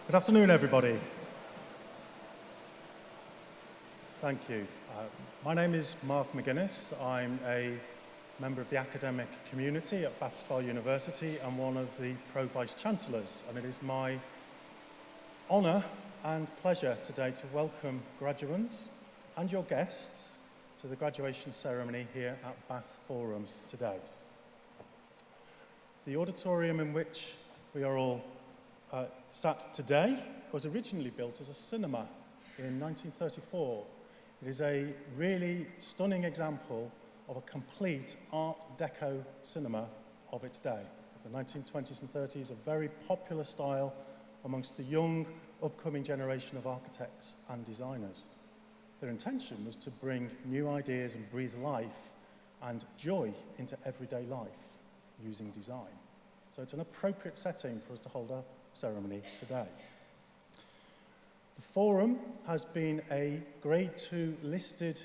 Good afternoon, everybody. Thank you. My name is Mark McGuiness. I'm a member of the academic community at Bath Spa University and one of the Pro-Vice Chancellors, and it is my honour and pleasure today to welcome graduands and your guests to the graduation ceremony here at Bath Forum today. The auditorium in which we are all sat today was originally built as a cinema in 1934. It is a really stunning example of a complete Art Deco cinema of its day. The 1920s and 30s, a very popular style amongst the young, upcoming generation of architects and designers. Their intention was to bring new ideas and breathe life and joy into everyday life using design. So it's an appropriate setting for us to hold our ceremony today. The Forum has been a Grade 2 listed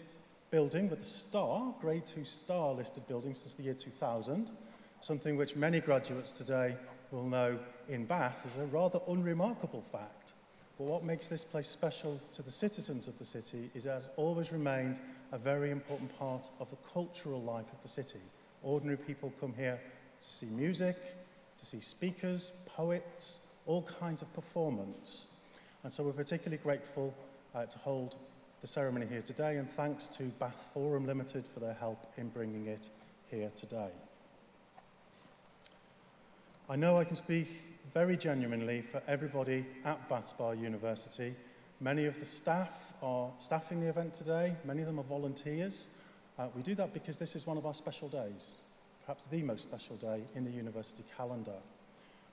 building with a star, Grade 2 star listed building since the year 2000, something which many graduates today will know in Bath is a rather unremarkable fact. But what makes this place special to the citizens of the city is that it has always remained a very important part of the cultural life of the city. Ordinary people come here to see music, to see speakers, poets, all kinds of performance. And so we're particularly grateful to hold the ceremony here today, and thanks to Bath Forum Limited for their help in bringing it here today. I know I can speak very genuinely for everybody at Bath Spa University. Many of the staff are staffing the event today, many of them are volunteers. We do that because this is one of our special days, perhaps the most special day in the university calendar,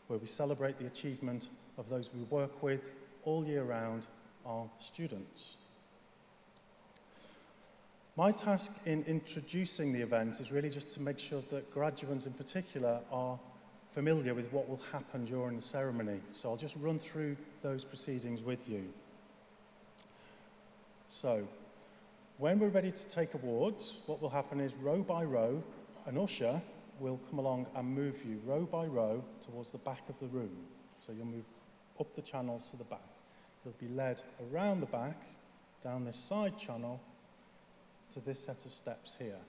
where we celebrate the achievement of those we work with all year round, our students. My task in introducing the event is really just to make sure that graduands in particular are familiar with what will happen during the ceremony. So I'll just run through those proceedings with you. So, when we're ready to take awards, what will happen is row by row, an usher will come along and move you row by row towards the back of the room. So you'll move up the channels to the back. You'll be led around the back, down this side channel, to this set of steps here.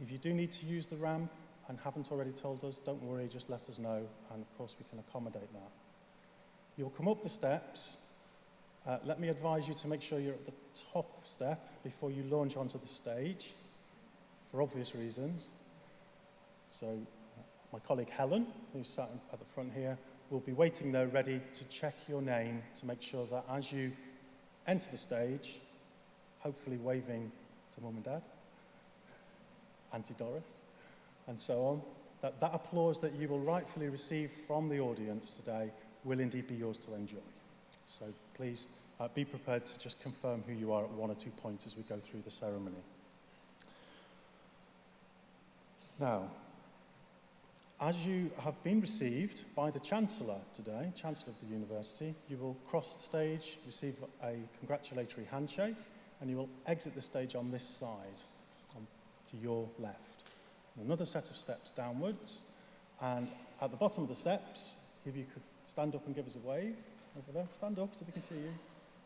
If you do need to use the ramp and haven't already told us, don't worry, just let us know, and of course we can accommodate that. You'll come up the steps. Let me advise you to make sure you're at the top step before you launch onto the stage, for obvious reasons. So my colleague Helen, who's sat at the front here, will be waiting there ready to check your name to make sure that as you enter the stage, hopefully waving to Mum and Dad, Auntie Doris, and so on, that applause that you will rightfully receive from the audience today will indeed be yours to enjoy. So please be prepared to just confirm who you are at one or 2 points as we go through the ceremony. Now, as you have been received by the Chancellor today, Chancellor of the University, you will cross the stage, receive a congratulatory handshake, and you will exit the stage on this side, to your left. Another set of steps downwards, and at the bottom of the steps, if you could stand up and give us a wave over there. Stand up so they can see you.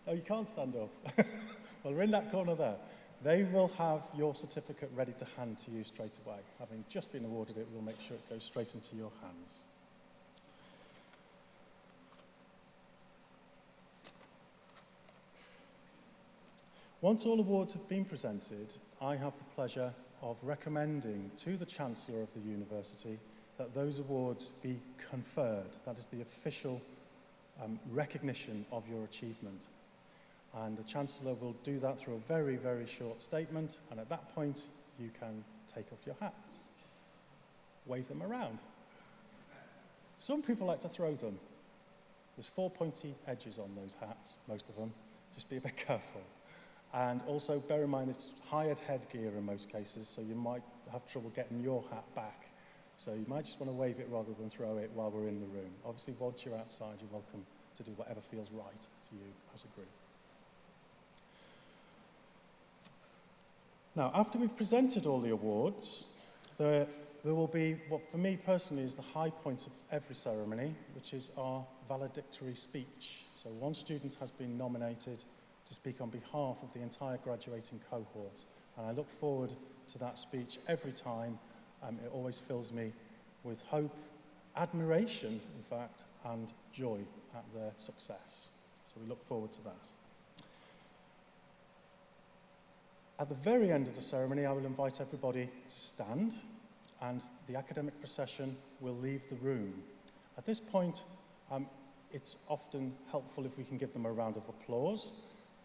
Oh, you can't stand up. Well, we're in that corner there. They will have your certificate ready to hand to you straight away. Having just been awarded it, we'll make sure it goes straight into your hands. Once all awards have been presented, I have the pleasure of recommending to the Chancellor of the University that those awards be conferred. That is the official recognition of your achievement. And the Chancellor will do that through a very, very short statement, and at that point, you can take off your hats, wave them around. Some people like to throw them. There's 4 pointy edges on those hats, most of them. Just be a bit careful. And also bear in mind it's hired headgear in most cases, so you might have trouble getting your hat back. So you might just want to wave it rather than throw it while we're in the room. Obviously, once you're outside, you're welcome to do whatever feels right to you as a group. Now, after we've presented all the awards, there will be what for me personally is the high point of every ceremony, which is our valedictory speech. So one student has been nominated to speak on behalf of the entire graduating cohort. And I look forward to that speech every time. It always fills me with hope, admiration, in fact, and joy at their success. So we look forward to that. At the very end of the ceremony, I will invite everybody to stand, and the academic procession will leave the room. At this point, it's often helpful if we can give them a round of applause.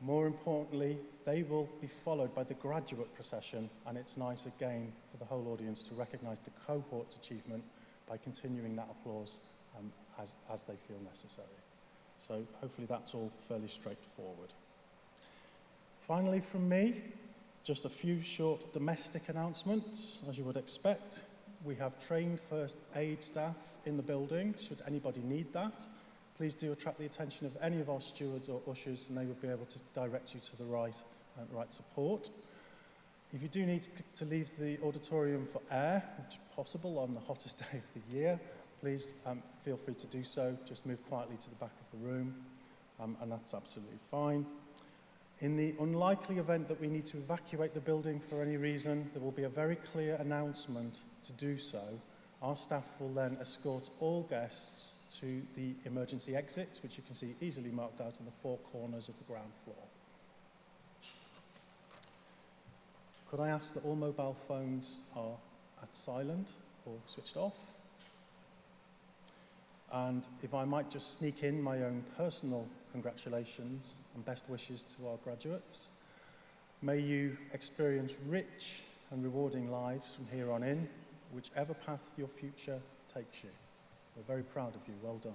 More importantly, they will be followed by the graduate procession, and it's nice again for the whole audience to recognise the cohort's achievement by continuing that applause as they feel necessary. So hopefully that's all fairly straightforward. Finally from me, just a few short domestic announcements. As you would expect, we have trained first aid staff in the building, should anybody need that. Please do attract the attention of any of our stewards or ushers, and they will be able to direct you to the right support. If you do need to leave the auditorium for air, which is possible on the hottest day of the year, please feel free to do so. Just move quietly to the back of the room, and that's absolutely fine. In the unlikely event that we need to evacuate the building for any reason, there will be a very clear announcement to do so. Our staff will then escort all guests to the emergency exits, which you can see easily marked out in the four corners of the ground floor. Could I ask that all mobile phones are at silent or switched off? And if I might just sneak in my own personal congratulations and best wishes to our graduates. May you experience rich and rewarding lives from here on in, whichever path your future takes you. We're very proud of you. Well done.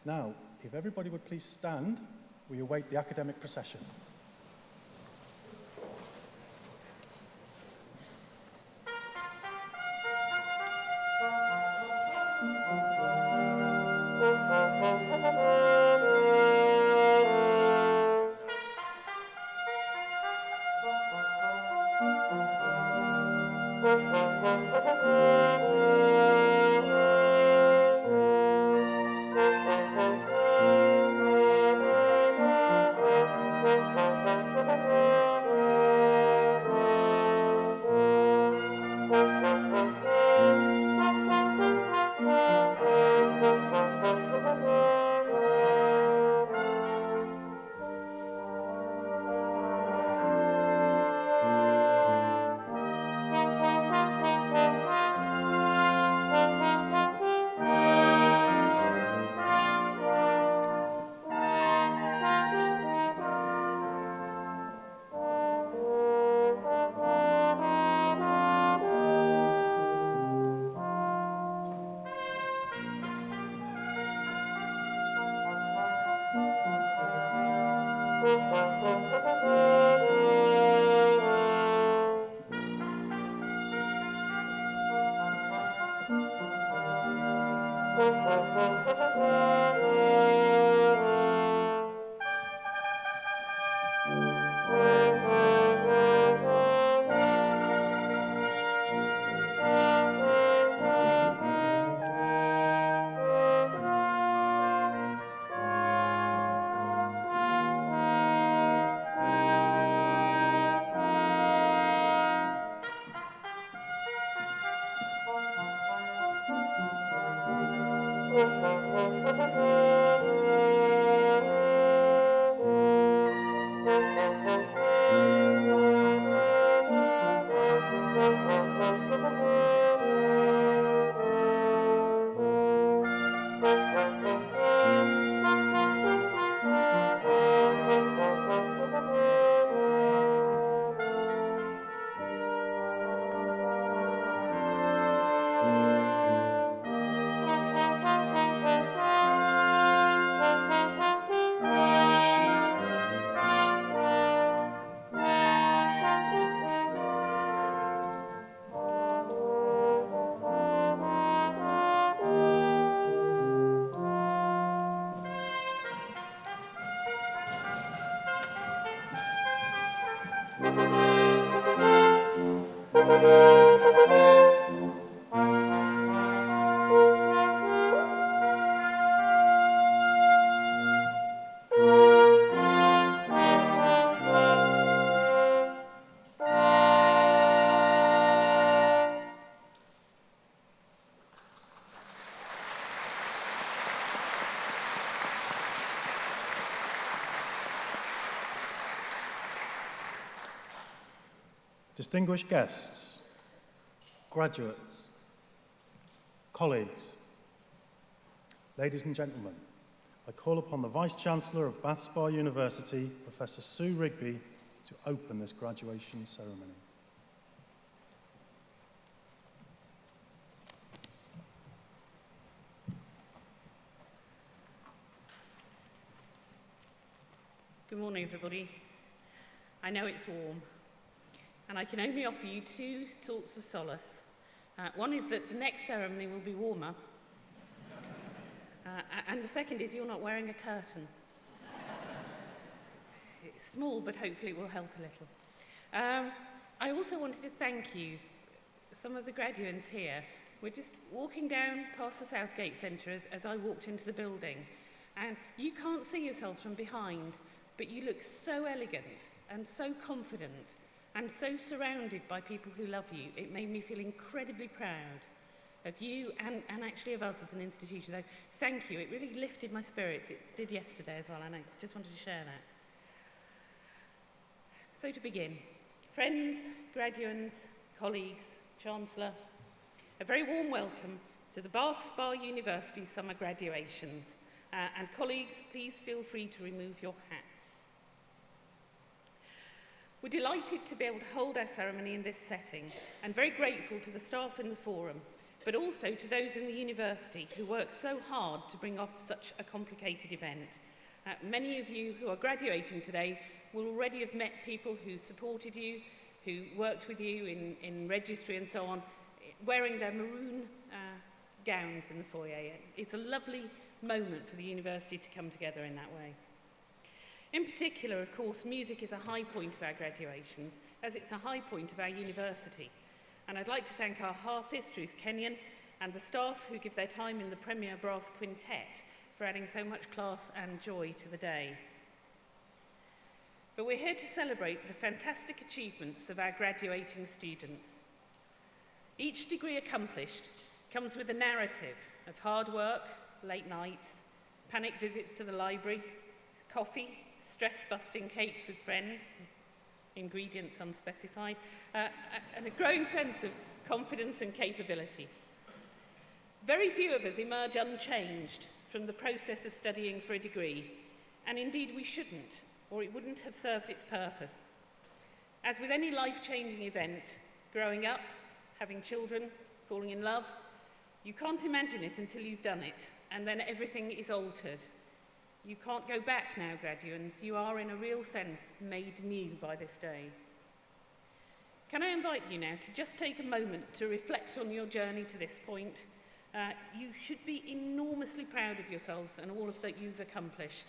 Now, if everybody would please stand, we await the academic procession. distinguished guests, graduates, colleagues, ladies and gentlemen, I call upon the Vice Chancellor of Bath Spa University, Professor Sue Rigby, to open this graduation ceremony. Good morning, everybody. I know it's warm, and I can only offer you two thoughts of solace. One is that the next ceremony will be warmer, and the second is you're not wearing a curtain. It's small, but hopefully it will help a little. I also wanted to thank you, some of the graduands here. We're just walking down past the Southgate Centre as I walked into the building, and you can't see yourselves from behind, but you look so elegant and so confident and so surrounded by people who love you. It made me feel incredibly proud of you and actually of us as an institution. So thank you. It really lifted my spirits. It did yesterday as well, and I just wanted to share that. So to begin, friends, graduands, colleagues, Chancellor, a very warm welcome to the Bath Spa University summer graduations. And colleagues, please feel free to remove your hats. We're delighted to be able to hold our ceremony in this setting and very grateful to the staff in the forum, but also to those in the university who work so hard to bring off such a complicated event. Many of you who are graduating today will already have met people who supported you, who worked with you in registry and so on, wearing their maroon gowns in the foyer. It's a lovely moment for the university to come together in that way. In particular, of course, music is a high point of our graduations, as it's a high point of our university. And I'd like to thank our harpist, Ruth Kenyon, and the staff who give their time in the Premier Brass Quintet for adding so much class and joy to the day. But we're here to celebrate the fantastic achievements of our graduating students. Each degree accomplished comes with a narrative of hard work, late nights, panic visits to the library, coffee, stress-busting cakes with friends, ingredients unspecified, and a growing sense of confidence and capability. Very few of us emerge unchanged from the process of studying for a degree, and indeed we shouldn't, or it wouldn't have served its purpose. As with any life-changing event, growing up, having children, falling in love, you can't imagine it until you've done it, and then everything is altered. You can't go back now, graduands. You are, in a real sense, made new by this day. Can I invite you now to just take a moment to reflect on your journey to this point? You should be enormously proud of yourselves and all of that you've accomplished.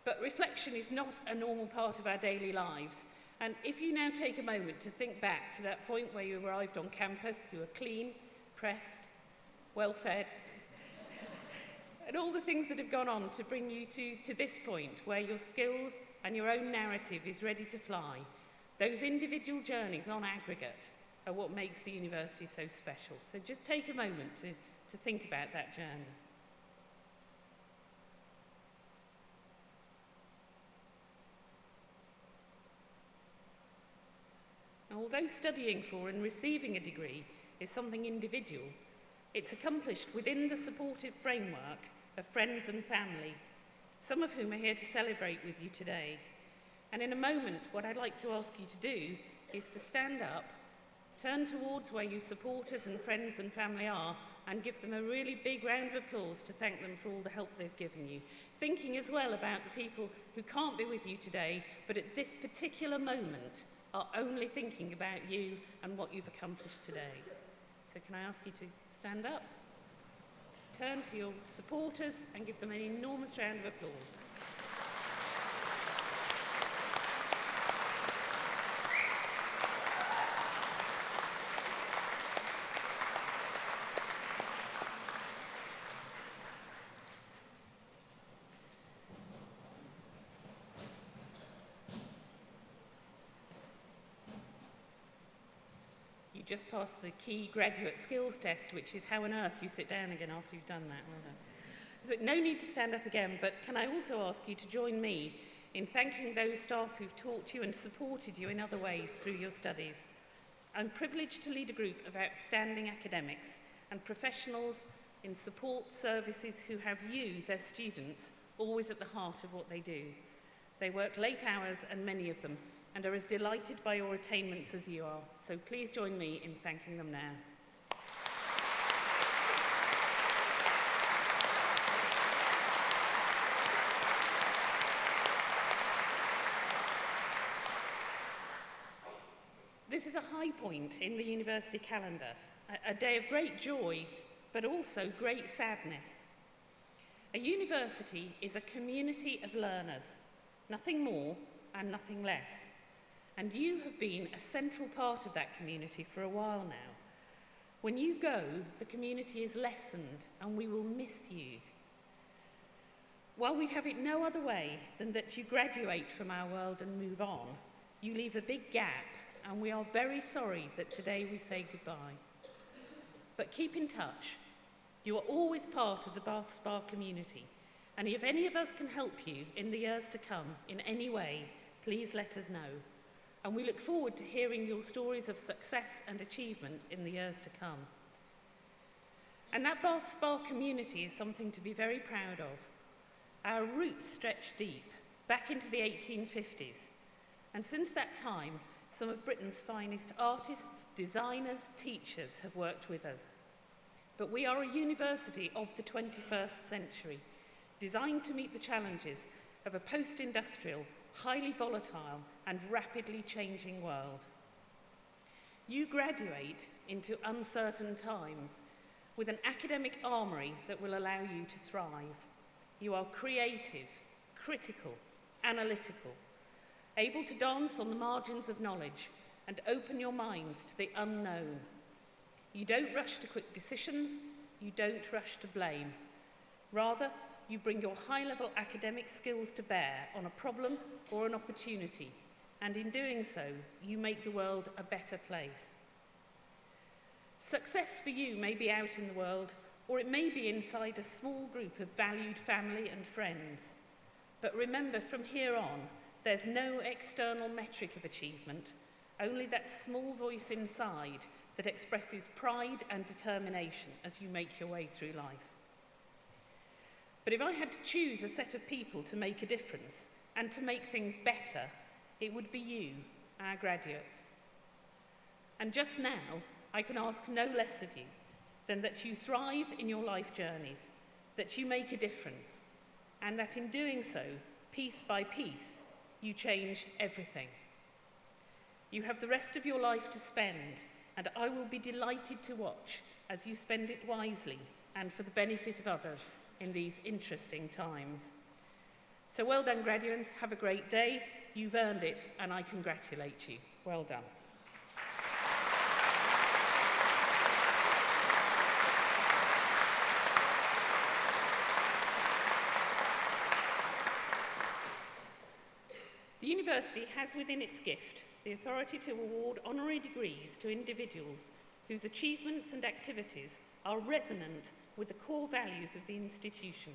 But reflection is not a normal part of our daily lives. And if you now take a moment to think back to that point where you arrived on campus, you were clean, pressed, well-fed, and all the things that have gone on to bring you to this point where your skills and your own narrative is ready to fly. Those individual journeys on aggregate are what makes the university so special. So just take a moment to think about that journey. Now, although studying for and receiving a degree is something individual, it's accomplished within the supportive framework of friends and family, some of whom are here to celebrate with you today. And in a moment, what I'd like to ask you to do is to stand up, turn towards where your supporters and friends and family are, and give them a really big round of applause to thank them for all the help they've given you. Thinking as well about the people who can't be with you today, but at this particular moment are only thinking about you and what you've accomplished today. So can I ask you to stand up? Turn to your supporters and give them an enormous round of applause. Just passed the key graduate skills test, which is how on earth you sit down again after you've done that. Well done. So no need to stand up again, but can I also ask you to join me in thanking those staff who've taught you and supported you in other ways through your studies. I'm privileged to lead a group of outstanding academics and professionals in support services who have you, their students, always at the heart of what they do. They work late hours, and many of them, and are as delighted by your attainments as you are. So please join me in thanking them now. This is a high point in the university calendar, a day of great joy, but also great sadness. A university is a community of learners, nothing more and nothing less. And you have been a central part of that community for a while now. When you go, the community is lessened, and we will miss you. While we'd have it no other way than that you graduate from our world and move on, you leave a big gap, and we are very sorry that today we say goodbye. But keep in touch. You are always part of the Bath Spa community, and if any of us can help you in the years to come in any way, please let us know. And we look forward to hearing your stories of success and achievement in the years to come. And that Bath Spa community is something to be very proud of. Our roots stretch deep, back into the 1850s, and since that time, some of Britain's finest artists, designers, teachers have worked with us. But we are a university of the 21st century, designed to meet the challenges of a post-industrial, highly volatile and rapidly changing world. You graduate into uncertain times with an academic armoury that will allow you to thrive. You are creative, critical, analytical, able to dance on the margins of knowledge and open your minds to the unknown. You don't rush to quick decisions, you don't rush to blame. Rather, you bring your high-level academic skills to bear on a problem or an opportunity, and in doing so, you make the world a better place. Success for you may be out in the world, or it may be inside a small group of valued family and friends. But remember, from here on, there's no external metric of achievement, only that small voice inside that expresses pride and determination as you make your way through life. But if I had to choose a set of people to make a difference and to make things better, it would be you, our graduates. And just now, I can ask no less of you than that you thrive in your life journeys, that you make a difference, and that in doing so, piece by piece, you change everything. You have the rest of your life to spend, and I will be delighted to watch as you spend it wisely and for the benefit of others in these interesting times. So well done, graduates. Have a great day. You've earned it, and I congratulate you. Well done. The university has within its gift the authority to award honorary degrees to individuals whose achievements and activities are resonant with the core values of the institution.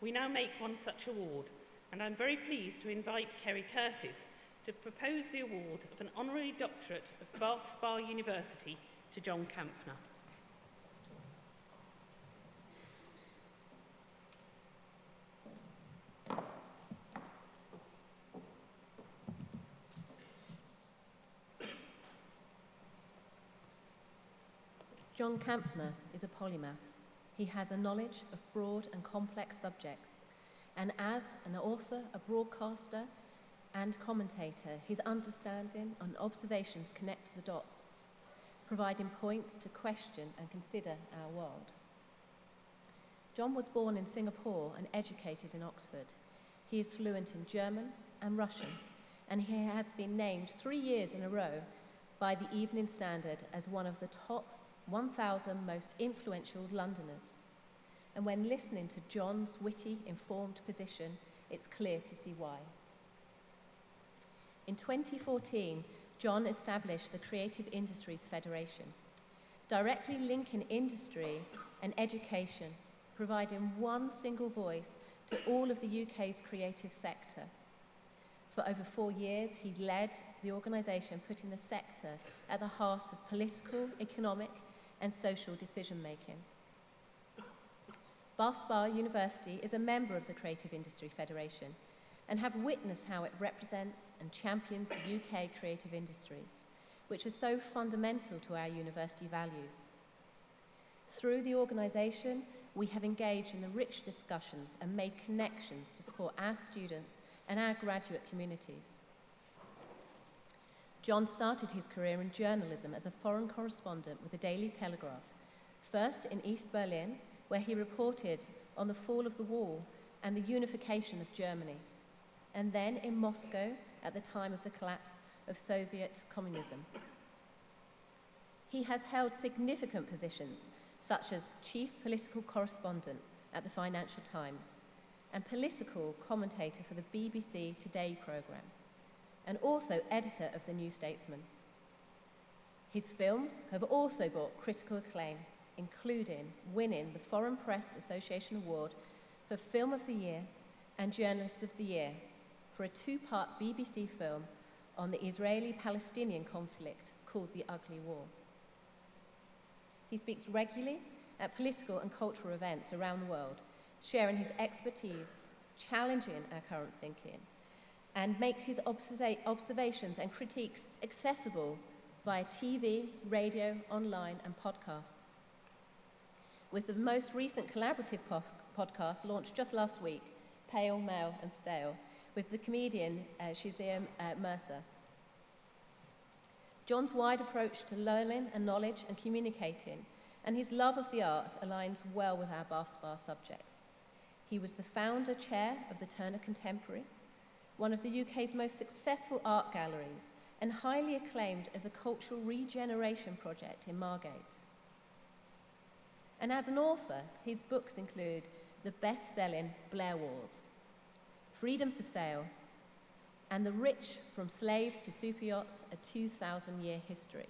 We now make one such award, and I'm very pleased to invite Kerry Curtis to propose the award of an Honorary Doctorate of Bath Spa University to John Kampfner. John Kampfner is a polymath. He has a knowledge of broad and complex subjects, and as an author, a broadcaster, and commentator, his understanding and observations connect the dots, providing points to question and consider our world. John was born in Singapore and educated in Oxford. He is fluent in German and Russian, and he has been named 3 years in a row by the Evening Standard as one of the top 1,000 most influential Londoners. And when listening to John's witty, informed position, it's clear to see why. In 2014, John established the Creative Industries Federation, directly linking industry and education, providing one single voice to all of the UK's creative sector. For over 4 years, he led the organisation, putting the sector at the heart of political, economic and social decision-making. Bath Spa University is a member of the Creative Industry Federation and have witnessed how it represents and champions the UK creative industries, which are so fundamental to our university values. Through the organisation, we have engaged in the rich discussions and made connections to support our students and our graduate communities. John started his career in journalism as a foreign correspondent with the Daily Telegraph, first in East Berlin, where he reported on the fall of the wall and the unification of Germany, and then in Moscow at the time of the collapse of Soviet communism. He has held significant positions such as chief political correspondent at the Financial Times and political commentator for the BBC Today programme, and also editor of the New Statesman. His films have also brought critical acclaim, including winning the Foreign Press Association Award for Film of the Year and Journalist of the Year for a 2-part BBC film on the Israeli-Palestinian conflict called The Ugly War. He speaks regularly at political and cultural events around the world, sharing his expertise, challenging our current thinking, and makes his observations and critiques accessible via TV, radio, online, and podcasts. With the most recent collaborative podcast launched just last week, Pale, Male and Stale, with the comedian Shazia Mercer. John's wide approach to learning and knowledge and communicating and his love of the arts aligns well with our Bath Spa subjects. He was the founder chair of the Turner Contemporary, one of the UK's most successful art galleries and highly acclaimed as a cultural regeneration project in Margate. And as an author, his books include the best-selling Blair Wars, Freedom for Sale, and The Rich from Slaves to Super Yachts, a 2,000-year history.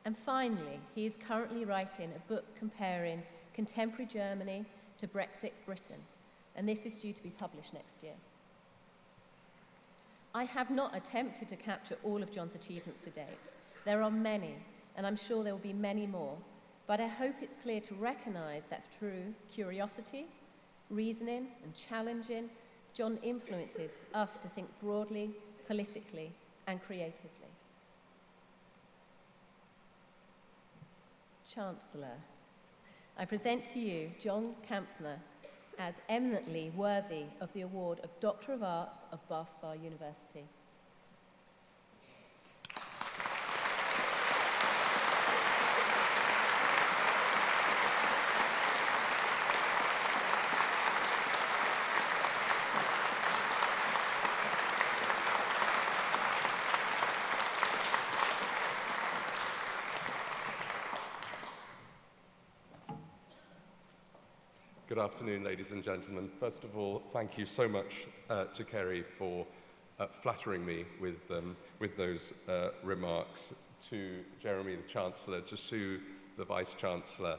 And finally, he is currently writing a book comparing contemporary Germany to Brexit Britain, and this is due to be published next year. I have not attempted to capture all of John's achievements to date. There are many, and I'm sure there will be many more, but I hope it's clear to recognise that through curiosity, reasoning and challenging, John influences us to think broadly, politically and creatively. Chancellor, I present to you John Kampfner as eminently worthy of the award of Doctor of Arts of Bath Spa University. Good afternoon, ladies and gentlemen. First of all, thank you so much to Kerry for flattering me with those remarks, to Jeremy, the Chancellor, to Sue, the Vice Chancellor,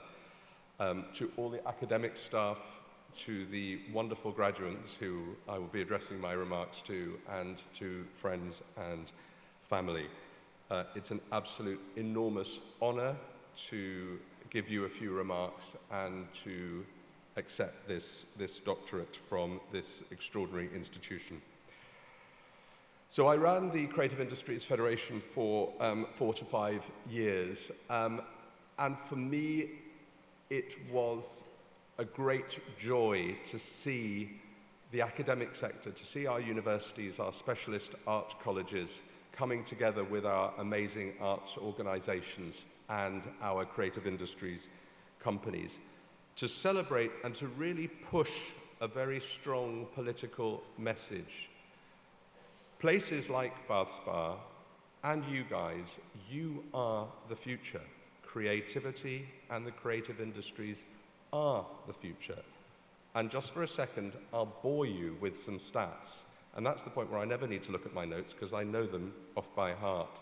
to all the academic staff, to the wonderful graduands who I will be addressing my remarks to, and to friends and family. It's an absolute enormous honour to give you a few remarks and to accept this doctorate from this extraordinary institution. So I ran the Creative Industries Federation for 4 to 5 years, and for me it was a great joy to see the academic sector, to see our universities, our specialist art colleges coming together with our amazing arts organisations and our creative industries companies, to celebrate and to really push a very strong political message. Places like Bath Spa and you guys, you are the future. Creativity and the creative industries are the future. And just for a second, I'll bore you with some stats. And that's the point where I never need to look at my notes because I know them off by heart.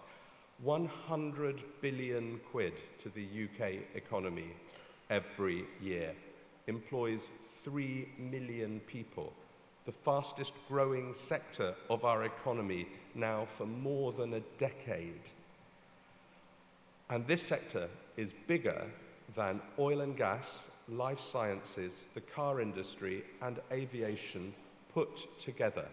100 billion quid to the UK economy every year, employs 3 million people, the fastest growing sector of our economy now for more than a decade. And this sector is bigger than oil and gas, life sciences, the car industry, and aviation put together.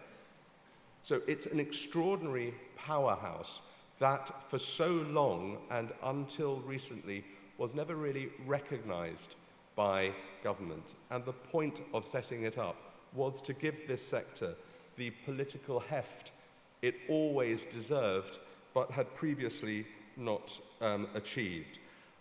So it's an extraordinary powerhouse that for so long and until recently was never really recognized by government. And the point of setting it up was to give this sector the political heft it always deserved, but had previously not achieved.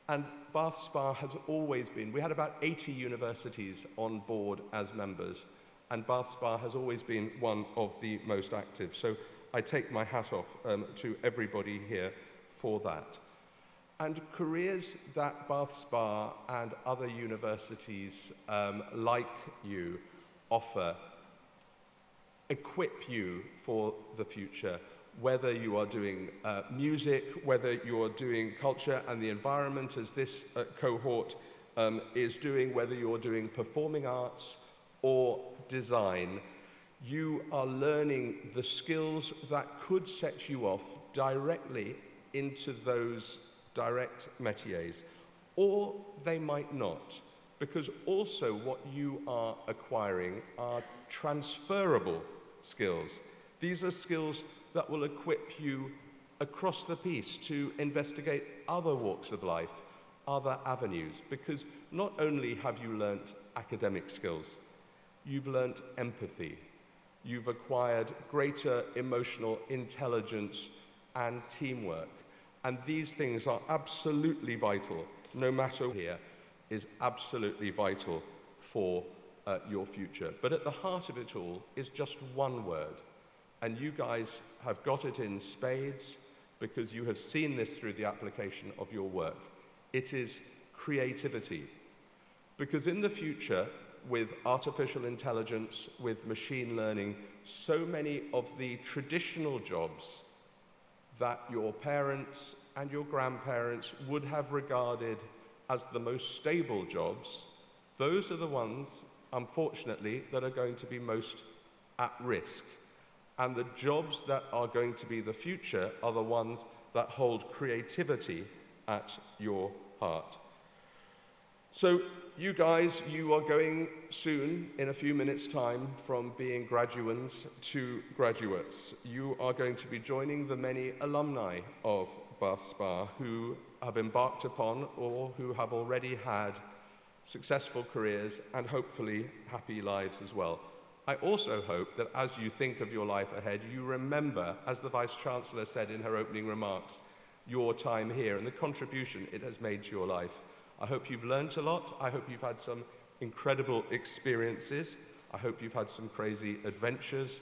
And Bath Spa has always been, we had about 80 universities on board as members, and Bath Spa has always been one of the most active. So I take my hat off to everybody here for that. And careers that Bath Spa and other universities like you offer equip you for the future, whether you are doing music, whether you're doing culture and the environment as this cohort is doing, whether you're doing performing arts or design. You are learning the skills that could set you off directly into those direct métiers, or they might not, because also what you are acquiring are transferable skills. These are skills that will equip you across the piece to investigate other walks of life, other avenues, because not only have you learnt academic skills, you've learnt empathy, you've acquired greater emotional intelligence and teamwork. And these things are absolutely vital, no matter here, is absolutely vital for your future. But at the heart of it all is just one word. And you guys have got it in spades because you have seen this through the application of your work. It is creativity. Because in the future, with artificial intelligence, with machine learning, so many of the traditional jobs that your parents and your grandparents would have regarded as the most stable jobs, those are the ones, unfortunately, that are going to be most at risk. And the jobs that are going to be the future are the ones that hold creativity at your heart. So you guys, you are going soon, in a few minutes' time, from being graduands to graduates. You are going to be joining the many alumni of Bath Spa who have embarked upon or who have already had successful careers and hopefully happy lives as well. I also hope that as you think of your life ahead, you remember, as the Vice Chancellor said in her opening remarks, your time here and the contribution it has made to your life. I hope you've learned a lot. I hope you've had some incredible experiences. I hope you've had some crazy adventures.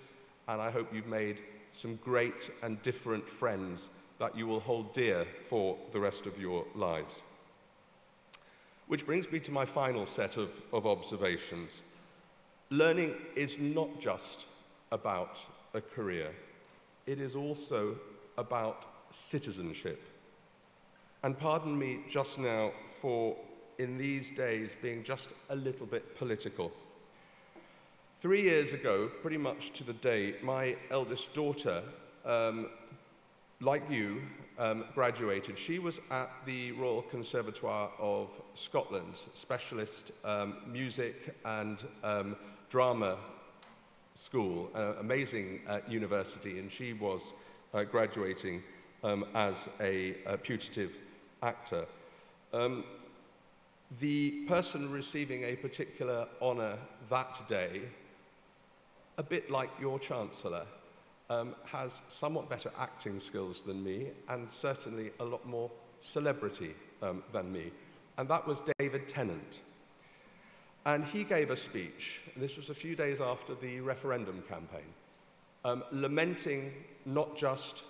And I hope you've made some great and different friends that you will hold dear for the rest of your lives. Which brings me to my final set of observations. Learning is not just about a career. It is also about citizenship. And pardon me just now for, in these days, being just a little bit political. 3 years ago, pretty much to the day, my eldest daughter, like you, graduated. She was at the Royal Conservatoire of Scotland, specialist music and drama school, amazing university, and she was graduating as a putative actor. The person receiving a particular honour that day, a bit like your Chancellor, has somewhat better acting skills than me and certainly a lot more celebrity than me. And that was David Tennant. And he gave a speech, and this was a few days after the referendum campaign, lamenting not just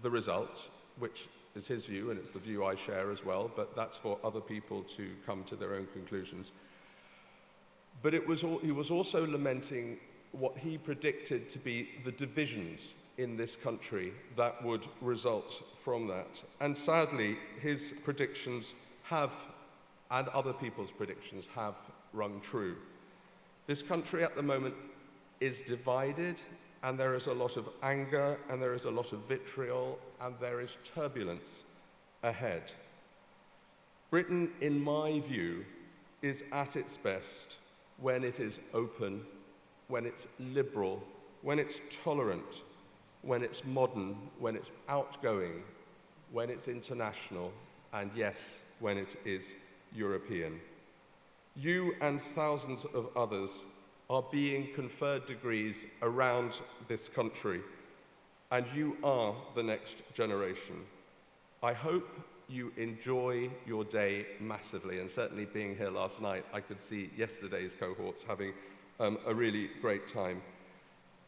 the result, which is his view, and it's the view I share as well, but that's for other people to come to their own conclusions. But he was also lamenting what he predicted to be the divisions in this country that would result from that. And sadly, his predictions have, and other people's predictions have, rung true. This country at the moment is divided, and there is a lot of anger, and there is a lot of vitriol, and there is turbulence ahead. Britain, in my view, is at its best when it is open, when it's liberal, when it's tolerant, when it's modern, when it's outgoing, when it's international, and yes, when it is European. You and thousands of others are being conferred degrees around this country, and you are the next generation. I hope you enjoy your day massively, and certainly being here last night, I could see yesterday's cohorts having a really great time.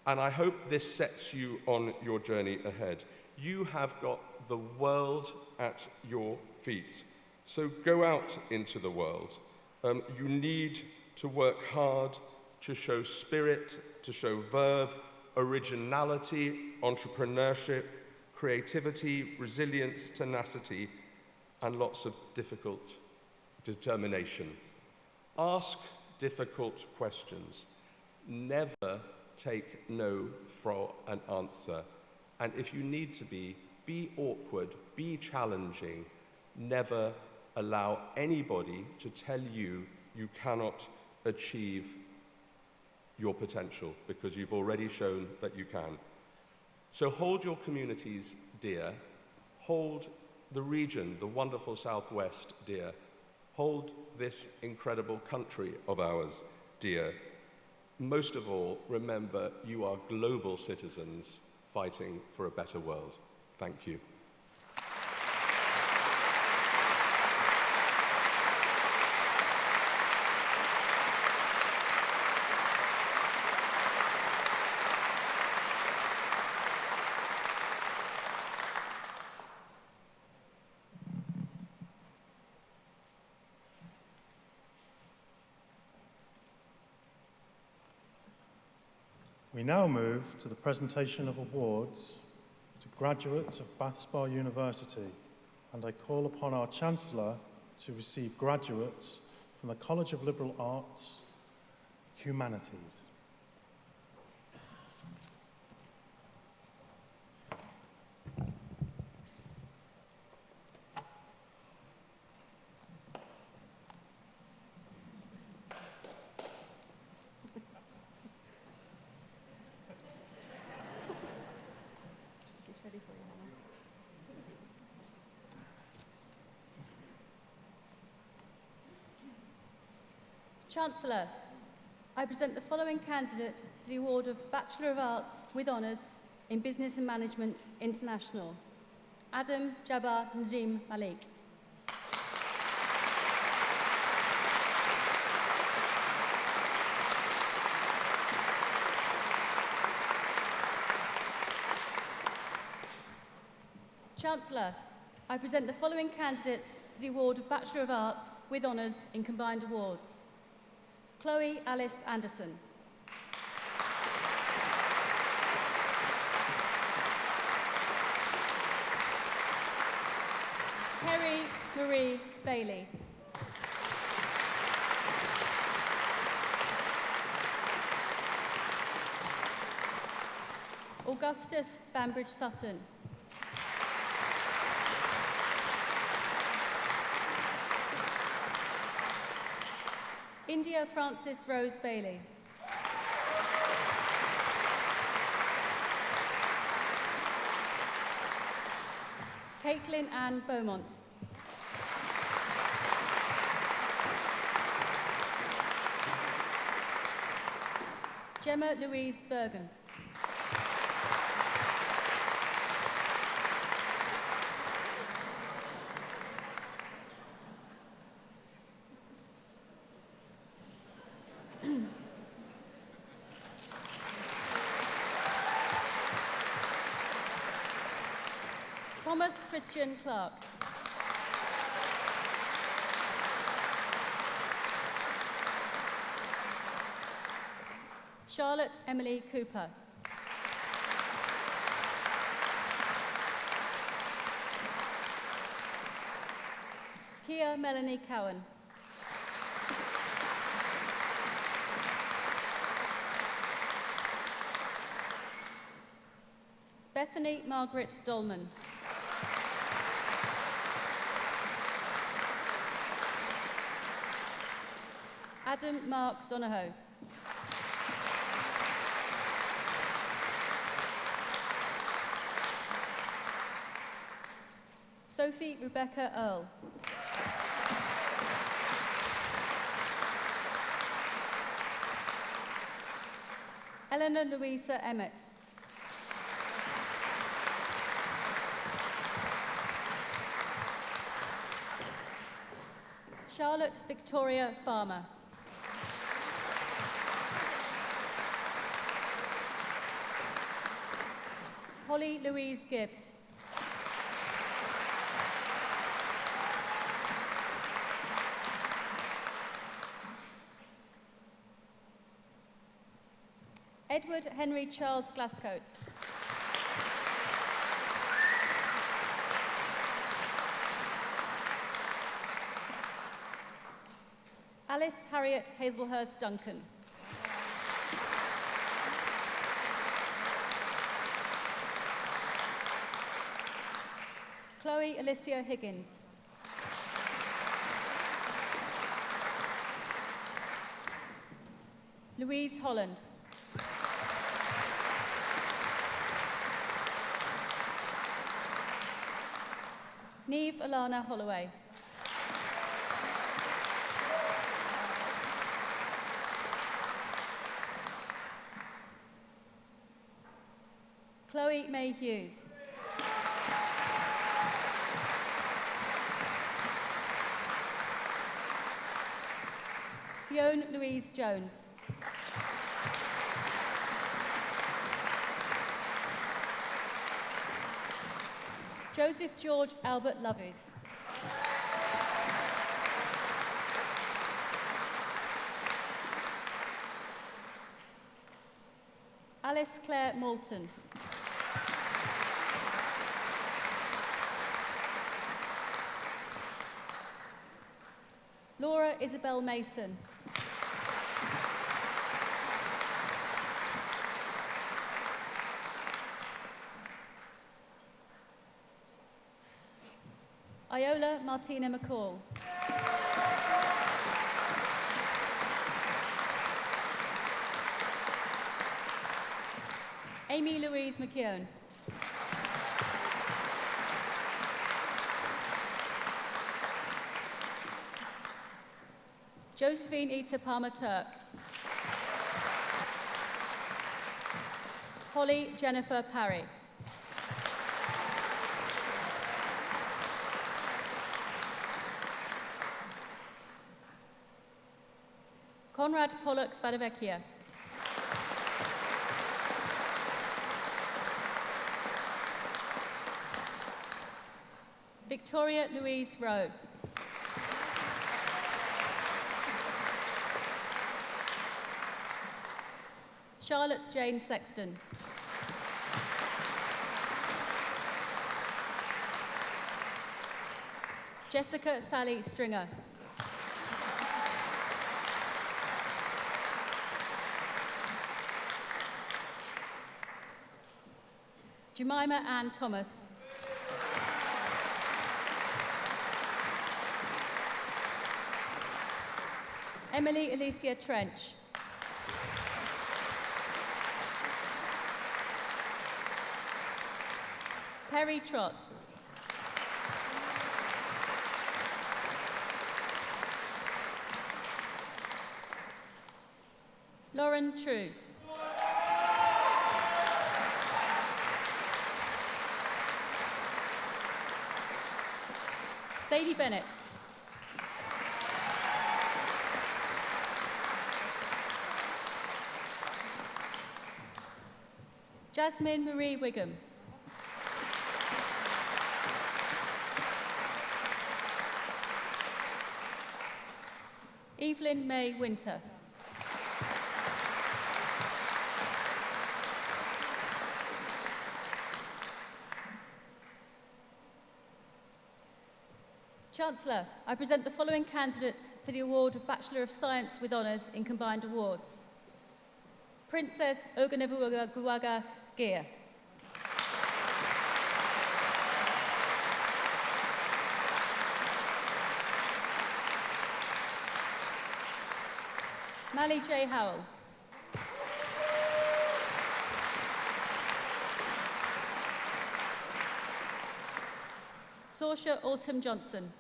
And I hope this sets you on your journey ahead. You have got the world at your feet, so go out into the world. You need to work hard, to show spirit, to show verve, originality, entrepreneurship, creativity, resilience, tenacity, and lots of difficult determination. Ask difficult questions. Never take no for an answer. And if you need to be awkward, be challenging. Never allow anybody to tell you you cannot achieve your potential, because you've already shown that you can. So hold your communities dear. Hold the region, the wonderful Southwest, dear. Hold this incredible country of ours dear. Most of all, remember you are global citizens fighting for a better world. Thank you. We now move to the presentation of awards to graduates of Bath Spa University, and I call upon our Chancellor to receive graduates from the College of Liberal Arts, Humanities. Chancellor, I present the following candidate for the award of Bachelor of Arts with Honours in Business and Management International, Adam Jabbar Najim Malik. Chancellor, I present the following candidates for the award of Bachelor of Arts with Honours in Combined Awards. Chloe Alice Anderson. Kerry Marie Bailey. Augustus Bambridge Sutton. India Frances Rose Bailey. Caitlin Ann Beaumont. Gemma Louise Bergen. Thomas Christian Clark. Charlotte Emily Cooper. Kia Melanie Cowan. Bethany Margaret Dolman. Adam Mark Donahoe. Sophie Rebecca Earle. Eleanor Louisa Emmett. Charlotte Victoria Farmer. Holly Louise Gibbs. Edward Henry Charles Glascoat. Alice Harriet Hazelhurst Duncan. Chloe Alicia Higgins. Louise Holland. Neve Alana Holloway. Chloe May Hughes. Fiona Louise Jones. Joseph George Albert Loveys. Alice Clare Moulton. Laura Isabel Mason. Iola Martina McCall. Amy Louise McKeown. Josephine Ita Palmer-Turk. Holly Jennifer Parry. Conrad Pollock Spadavecchia. Victoria Louise Rowe. Charlotte Jane Sexton. Jessica Sally Stringer. Jemima Ann Thomas. Emily Alicia Trench. Perry Trott. Lauren True. Sadie Bennett. Jasmine Marie Wigham. Evelyn May Winter. Chancellor, I present the following candidates for the award of Bachelor of Science with Honours in Combined Awards. Princess Oganebuaga Gear. Ali J. Howell. Saoirse Autumn Johnson.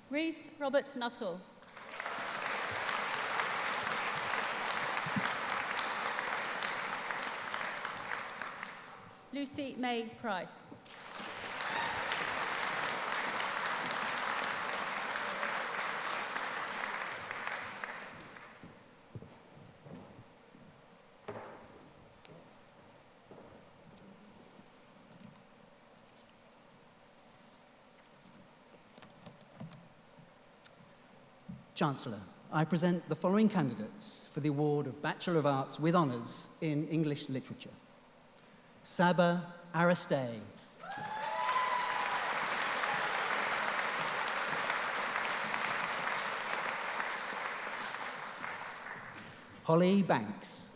Rhys Robert Nuttall. Lucy May Price. Chancellor, I present the following candidates for the award of Bachelor of Arts with Honours in English Literature. Saba Aristey. Holly Banks.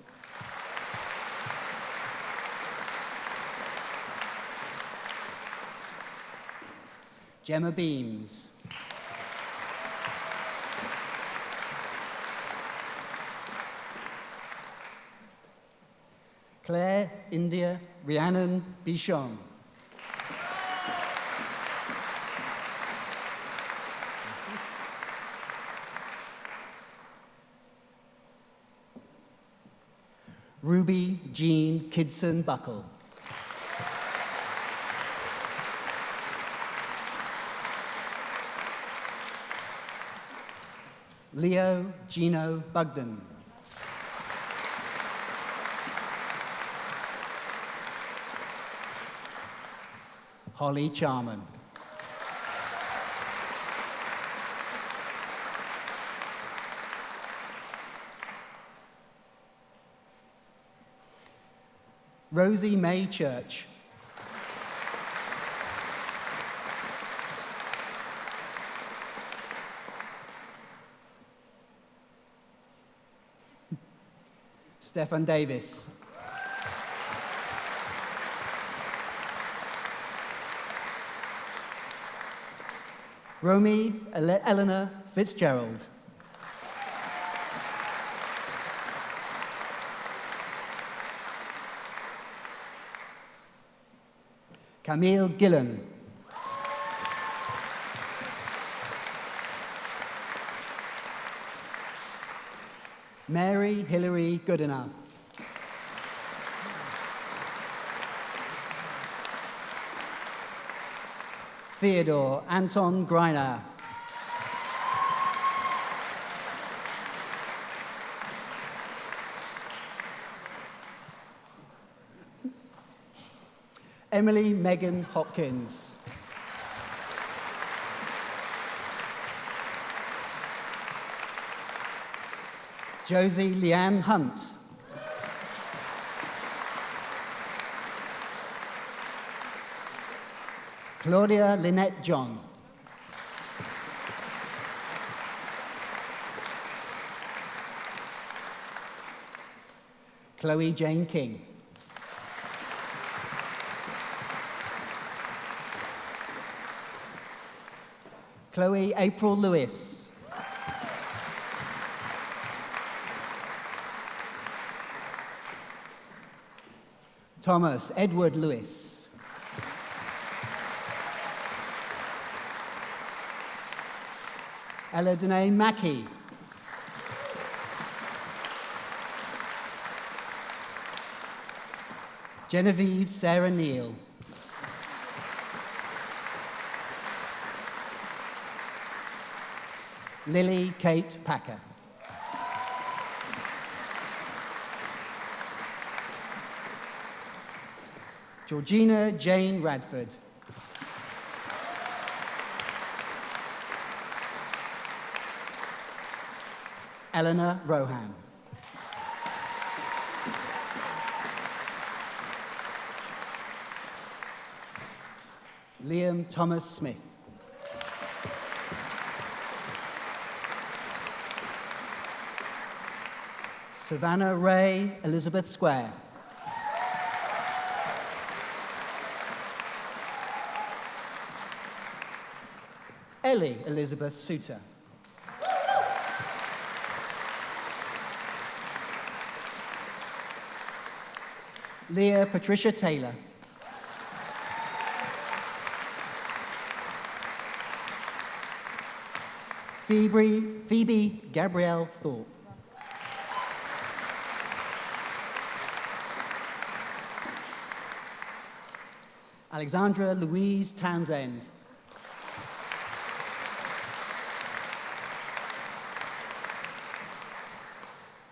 Gemma Beams. Claire India Rhiannon Bichon. Ruby Jean Kidson Buckle. Leo Gino Bugden. Holly Charman. Rosie May Church. Stefan Davis. Romy Eleanor Fitzgerald. Camille Gillen. Mary Hilary Goodenough. Theodore Anton Greiner. Emily Megan Hopkins. Josie Leanne Hunt. Claudia Lynette John. Chloe Jane King. Chloe April Lewis. Thomas Edward Lewis. Ella Danae Mackey. Genevieve Sarah Neal. Lily Kate Packer. Georgina Jane Radford. Eleanor Rohan. Liam Thomas Smith. Savannah Ray Elizabeth Square. Ellie Elizabeth Suter. Leah Patricia Taylor. Phoebe Gabrielle Thorpe. Alexandra Louise Townsend.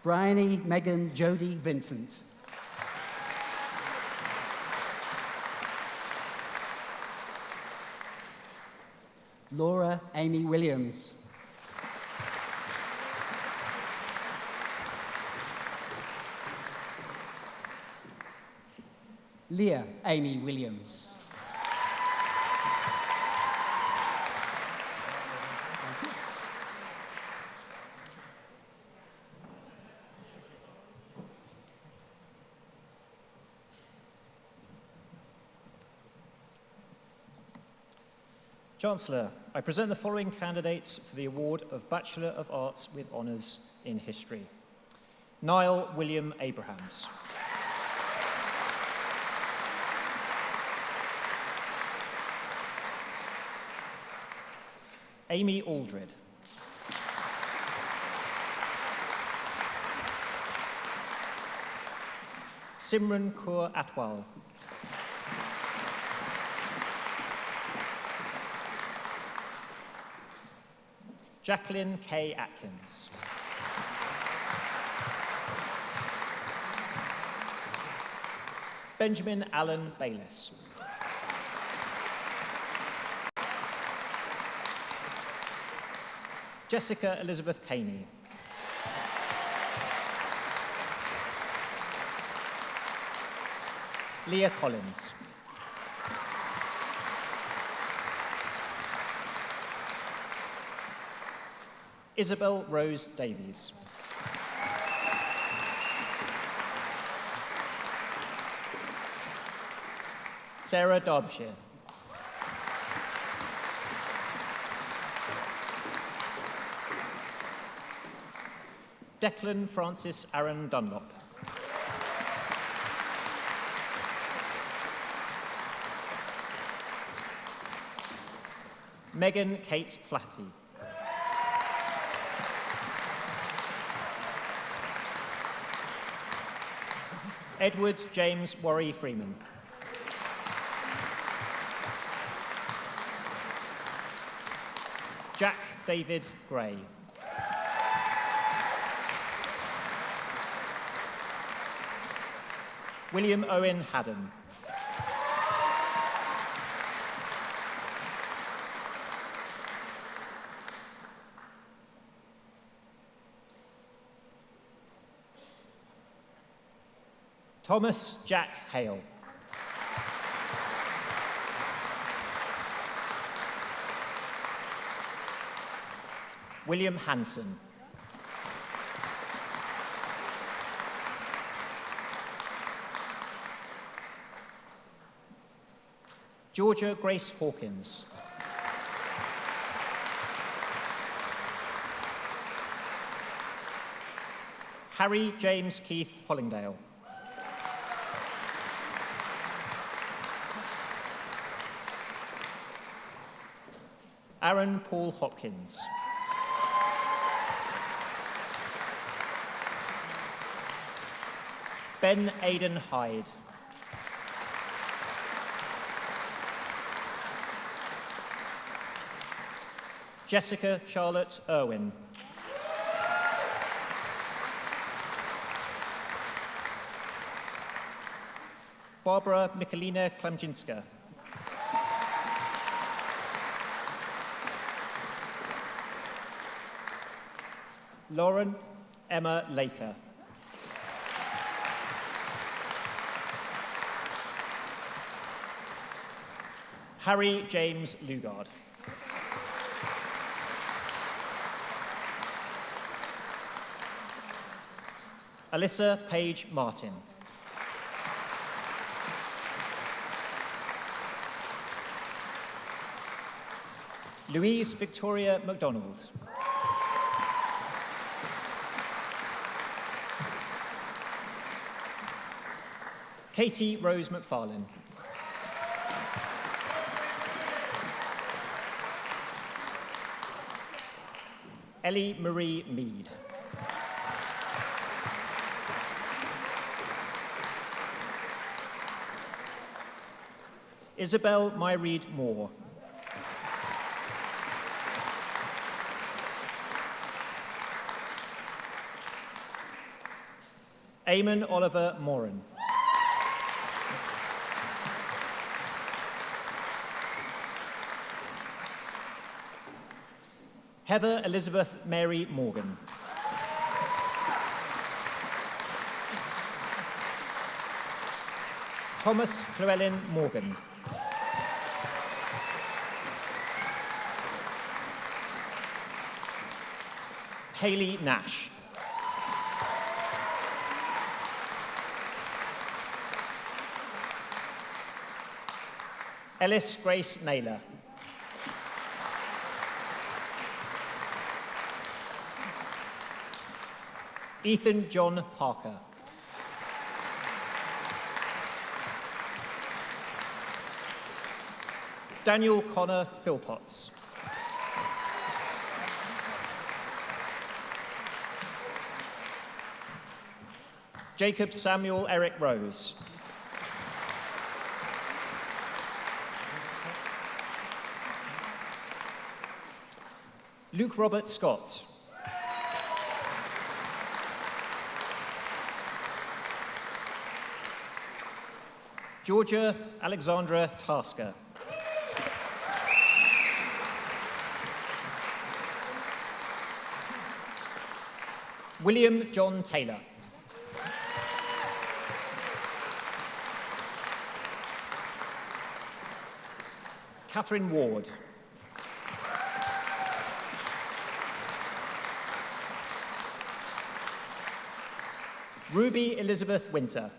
Bryony Megan Jodie Vincent. Laura Amy Williams. Leah Amy Williams. Chancellor, I present the following candidates for the award of Bachelor of Arts with Honours in History. Niall William Abrahams. Amy Aldred. Simran Kaur Atwal. Jacqueline K. Atkins. Benjamin Allen Bayliss. Jessica Elizabeth Caney. Leah Collins. Isabel Rose Davies. Sarah Derbyshire. Declan Francis Aaron Dunlop. Megan Kate Flatty. Edward James Worry Freeman. Jack David Gray. William Owen Haddon. Thomas Jack Hale. William Hanson. Georgia Grace Hawkins. Harry James Keith Hollingdale. Aaron Paul Hopkins. Ben Aidan Hyde. Jessica Charlotte Irwin. Barbara Michalina Klamczynska. Lauren Emma Laker. Harry James Lugard. Alyssa Page Martin. Louise Victoria MacDonald. Katie Rose McFarlane. Ellie Marie Mead. Isabel Myreed Moore. Eamon Oliver Moran. Heather Elizabeth Mary Morgan. Thomas Llewellyn Morgan. Hayley Nash. Ellis Grace Naylor. Ethan John Parker. Daniel Connor Philpotts. Jacob Samuel Eric Rose. Luke Robert Scott. Georgia Alexandra Tasker. William John Taylor. Kathryn Ward. Ruby Elizabeth Winter.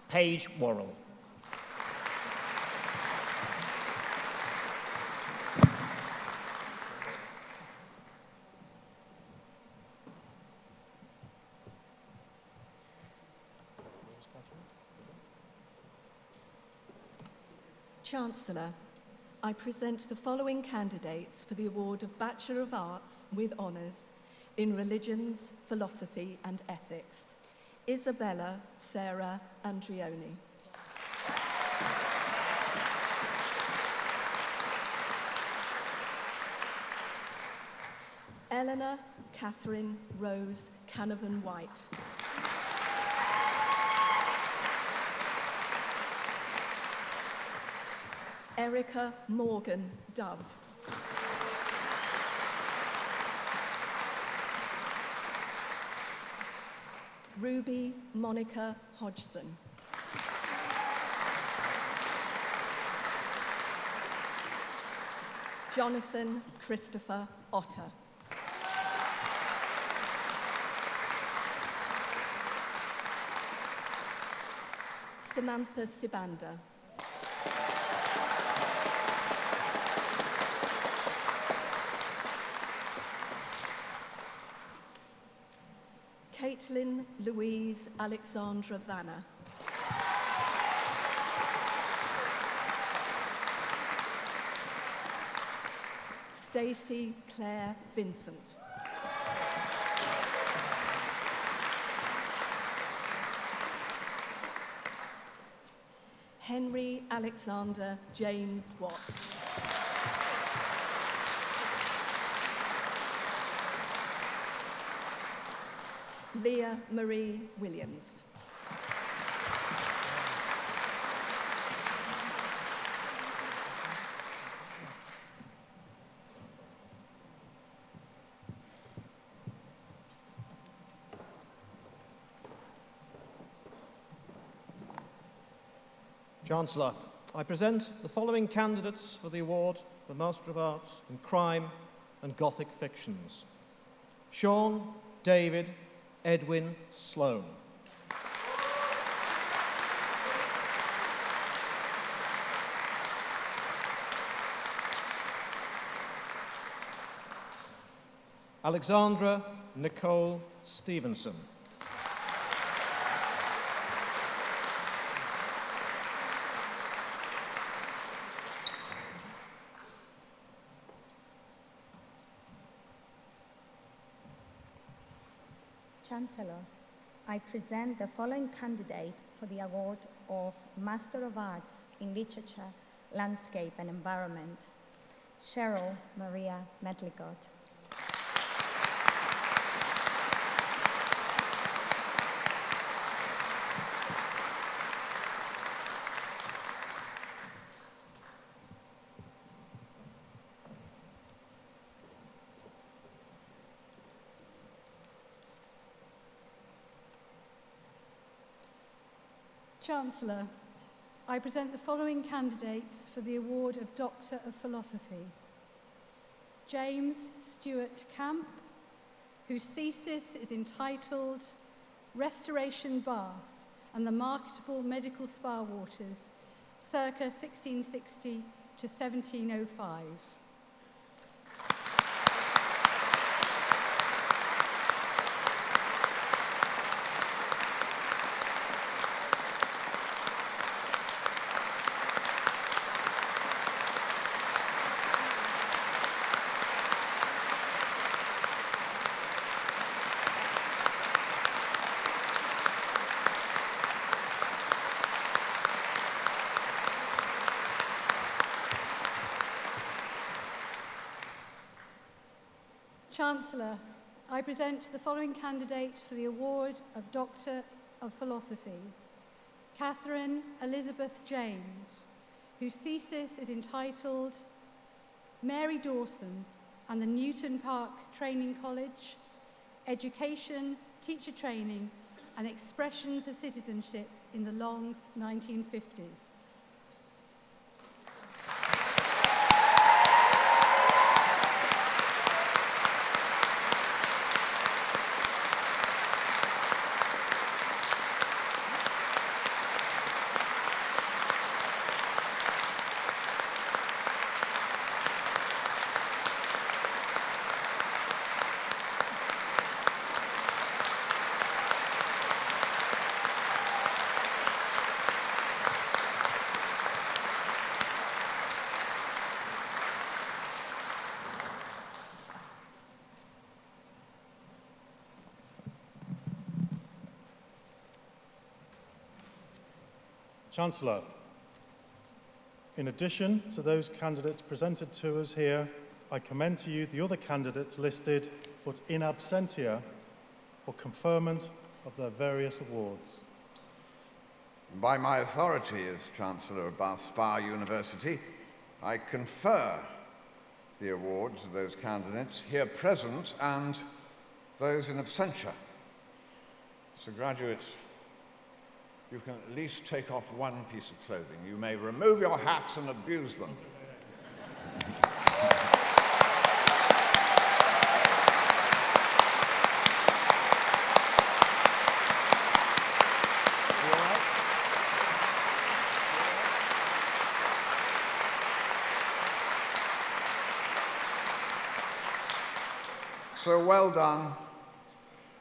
Paige Worrell. Chancellor, I present the following candidates for the award of Bachelor of Arts with Honours in Religions, Philosophy and Ethics. Isabella Sarah Andrioni. Eleanor Kathryn Rose Canavan White. Erica Morgan Dove. Ruby Monica Hodgson. Jonathan Christopher Otter. Samantha Sibanda. Caitlin Louise Alexandra Vanna. Stacey Claire Vincent. Henry Alexander James Watts. Leah Marie Williams. Chancellor, I present the following candidates for the award for the Master of Arts in Crime and Gothic Fictions. Sean David Edwin Sloan. Alexandra Nicole Stevenson. Chancellor, I present the following candidate for the award of Master of Arts in Literature, Landscape and Environment, Cheryl Maria Medlicott. Chancellor, I present the following candidates for the award of Doctor of Philosophy. James Stewart Camp, whose thesis is entitled Restoration Bath and the Marketable Medical Spa Waters, circa 1660 to 1705. Chancellor, I present the following candidate for the award of Doctor of Philosophy. Kathryn Elizabeth James, whose thesis is entitled Mary Dawson and the Newton Park Training College, Education, Teacher Training and Expressions of Citizenship in the Long 1950s. Chancellor, in addition to those candidates presented to us here, I commend to you the other candidates listed, but in absentia, for conferment of their various awards. By my authority as Chancellor of Bath Spa University, I confer the awards of those candidates here present and those in absentia. So graduates, you can at least take off one piece of clothing. You may remove your hats and abuse them. So well done.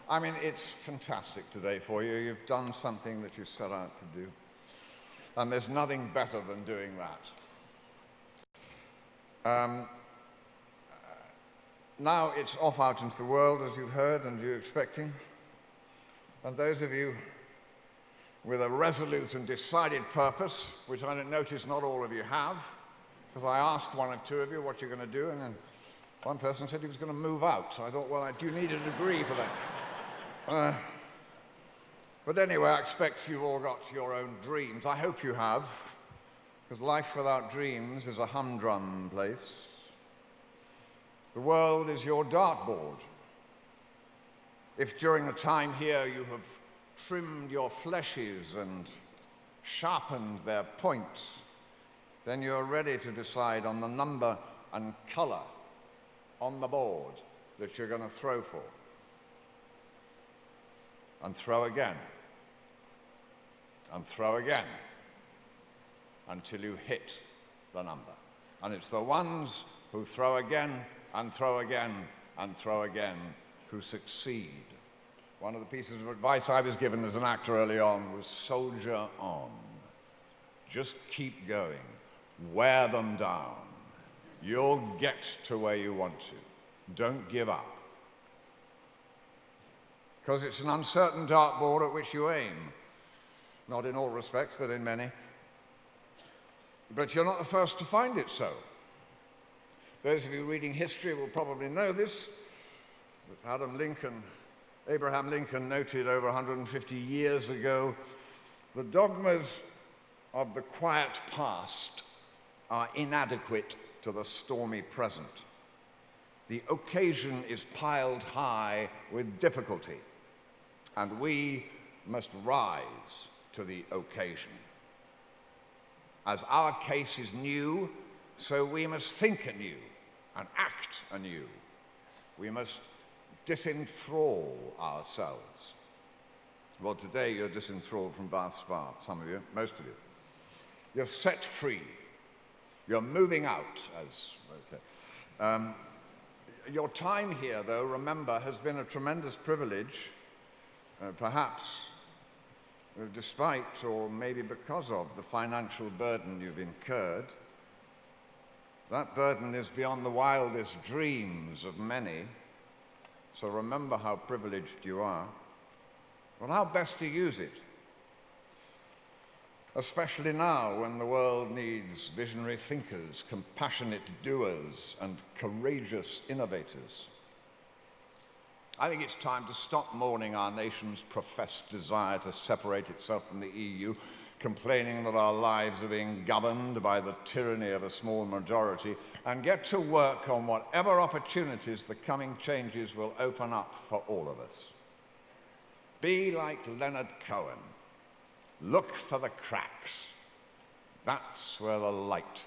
I mean, it's fantastic today for you. You've done something that you set out to do. And there's nothing better than doing that. Now it's off out into the world, as you've heard and you're expecting. And those of you with a resolute and decided purpose, which I notice not all of you have, because I asked one or two of you what you're going to do, and then one person said he was going to move out. So I thought, well, do you need a degree for that? But anyway, I expect you've all got your own dreams. I hope you have, because life without dreams is a humdrum place. The world is your dartboard. If during the time here you have trimmed your fleshes and sharpened their points, then you're ready to decide on the number and color on the board that you're going to throw for. And throw again, and throw again, until you hit the number. And it's the ones who throw again and throw again, who succeed. One of the pieces of advice I was given as an actor early on was soldier on. Just keep going. Wear them down. You'll get to where you want to. Don't give up. Because it's an uncertain dartboard at which you aim. Not in all respects, but in many. But you're not the first to find it so. Those of you reading history will probably know this, that Abraham Lincoln noted over 150 years ago, the dogmas of the quiet past are inadequate to the stormy present. The occasion is piled high with difficulty, and we must rise to the occasion. As our case is new, so we must think anew and act anew. We must disenthrall ourselves. Well, today you're disenthralled from Bath Spa, some of you, most of you. You're set free. You're moving out, as I say. Your time here, though, remember, has been a tremendous privilege, perhaps despite or maybe because of the financial burden you've incurred. That burden is beyond the wildest dreams of many, so remember how privileged you are. Well, how best to use it? Especially now when the world needs visionary thinkers, compassionate doers, and courageous innovators. I think it's time to stop mourning our nation's professed desire to separate itself from the EU, complaining that our lives are being governed by the tyranny of a small majority, and get to work on whatever opportunities the coming changes will open up for all of us. Be like Leonard Cohen. Look for the cracks. That's where the light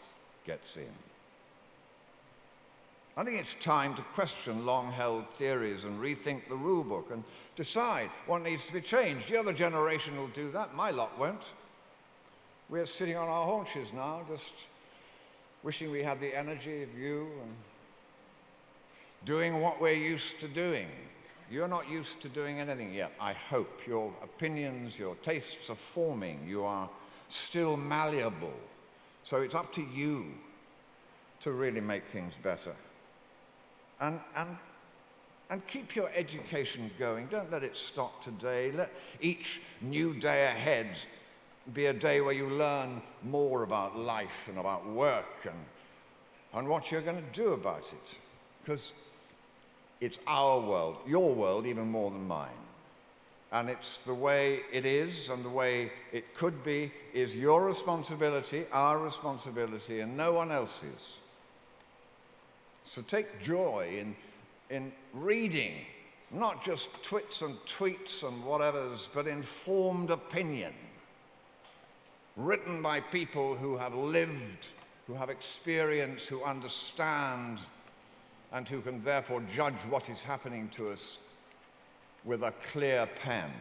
gets in. I think it's time to question long-held theories and rethink the rule book and decide what needs to be changed. The other generation will do that. My lot won't. We're sitting on our haunches now, just wishing we had the energy of you and doing what we're used to doing. You're not used to doing anything yet, I hope. Your opinions, your tastes are forming. You are still malleable. So it's up to you to really make things better. And keep your education going. Don't let it stop today. Let each new day ahead be a day where you learn more about life and about work and what you're going to do about it. Because it's our world, your world, even more than mine. And it's the way it is and the way it could be is your responsibility, our responsibility, and no one else's. So take joy in reading, not just twits and tweets and whatevers, but informed opinion, written by people who have lived, who have experience, who understand, and who can therefore judge what is happening to us with a clear pen.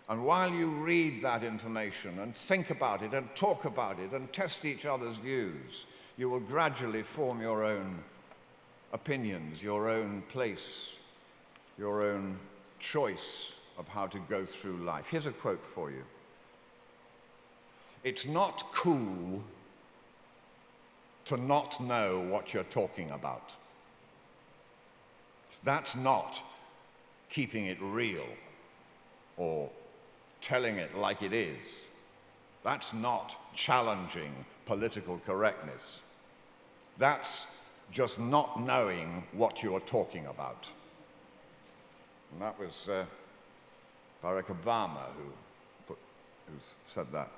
And while you read that information and think about it and talk about it and test each other's views, you will gradually form your own opinions, your own place, your own choice of how to go through life. Here's a quote for you. It's not cool to not know what you're talking about. That's not keeping it real or telling it like it is. That's not challenging political correctness. That's just not knowing what you're talking about. And that was Barack Obama who said that.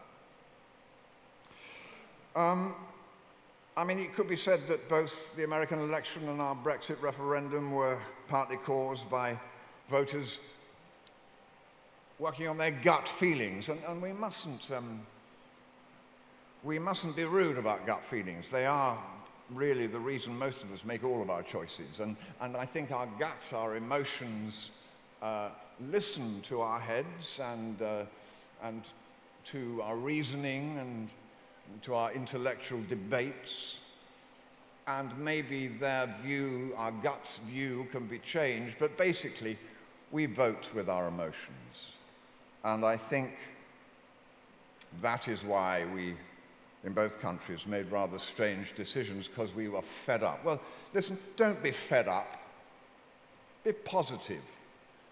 I mean, it could be said that both the American election and our Brexit referendum were partly caused by voters working on their gut feelings, and we mustn't be rude about gut feelings. They are really the reason most of us make all of our choices, and I think our guts, our emotions, listen to our heads and to our reasoning and to our intellectual debates. and maybe their view, our gut view, can be changed, but basically we vote with our emotions. And I think that is why we, in both countries, made rather strange decisions, because we were fed up. Well, listen, don't be fed up. Be positive.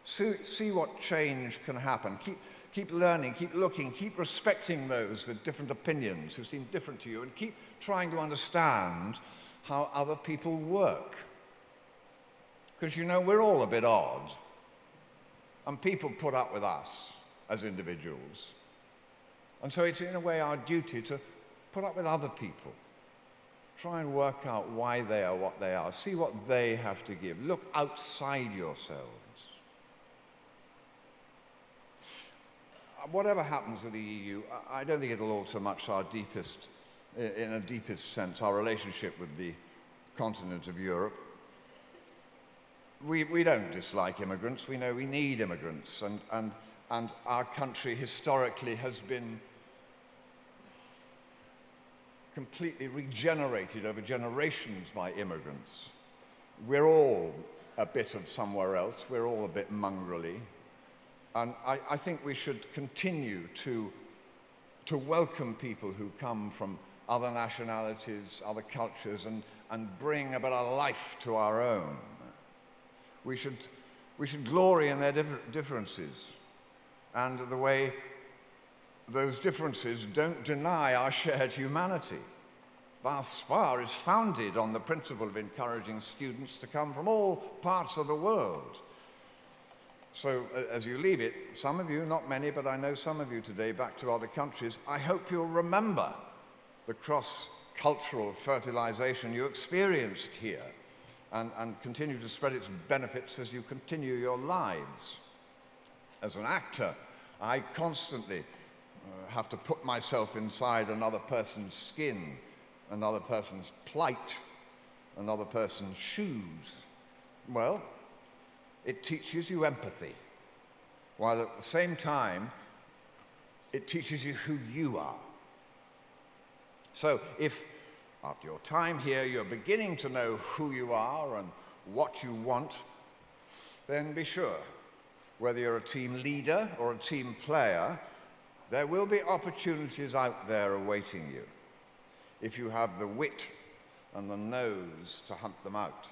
See what change can happen. Keep learning, keep looking, keep respecting those with different opinions who seem different to you, and keep trying to understand how other people work. Because, you know, we're all a bit odd, and people put up with us as individuals. And so it's in a way our duty to put up with other people. Try and work out why they are what they are. See what they have to give. Look outside yourselves. Whatever happens with the EU, I don't think it'll alter much our deepest, in a deepest sense, our relationship with the continent of Europe. We don't dislike immigrants. We know we need immigrants. And our country historically has been completely regenerated over generations by immigrants. We're all a bit of somewhere else. We're all a bit mongrelly. And I think we should continue to welcome people who come from other nationalities, other cultures, and bring a bit of life to our own. We should glory in their differences, and the way those differences don't deny our shared humanity. Spa is founded on the principle of encouraging students to come from all parts of the world. So as you leave it, some of you, not many, but I know some of you today, back to other countries, I hope you'll remember the cross-cultural fertilization you experienced here, and continue to spread its benefits as you continue your lives. As an actor, I constantly have to put myself inside another person's skin, another person's plight, another person's shoes. Well, it teaches you empathy, while at the same time, it teaches you who you are. So if, after your time here, you're beginning to know who you are and what you want, then be sure, whether you're a team leader or a team player, there will be opportunities out there awaiting you, if you have the wit and the nose to hunt them out.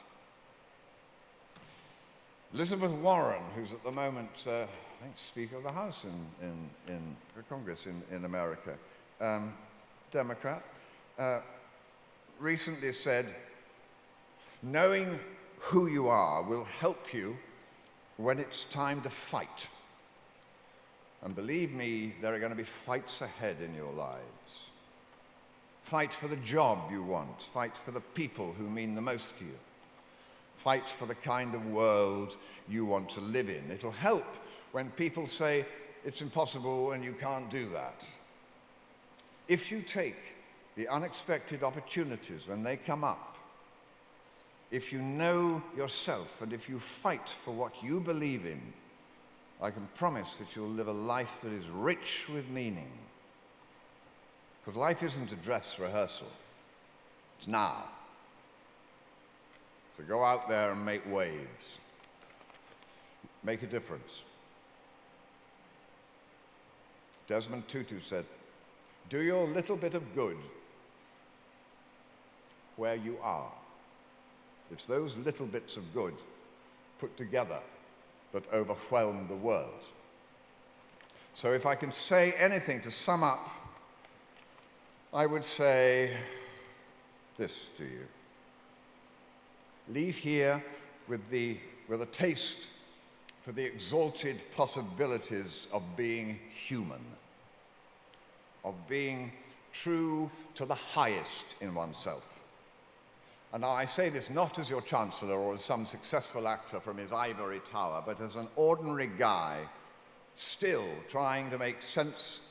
Elizabeth Warren, who's at the moment, I think, Speaker of the House in the Congress in America, Democrat, recently said, knowing who you are will help you when it's time to fight. And believe me, there are going to be fights ahead in your lives. Fight for the job you want. Fight for the people who mean the most to you. Fight for the kind of world you want to live in. It'll help when people say it's impossible and you can't do that. If you take the unexpected opportunities when they come up, if you know yourself and if you fight for what you believe in, I can promise that you'll live a life that is rich with meaning. Because life isn't a dress rehearsal. It's now. So go out there and make waves. Make a difference. Desmond Tutu said, do your little bit of good where you are. It's those little bits of good put together that overwhelm the world. So if I can say anything to sum up, I would say this to you. Leave here with a taste for the exalted possibilities of being human, of being true to the highest in oneself. And now I say this not as your chancellor or as some successful actor from his ivory tower, but as an ordinary guy still trying to make sense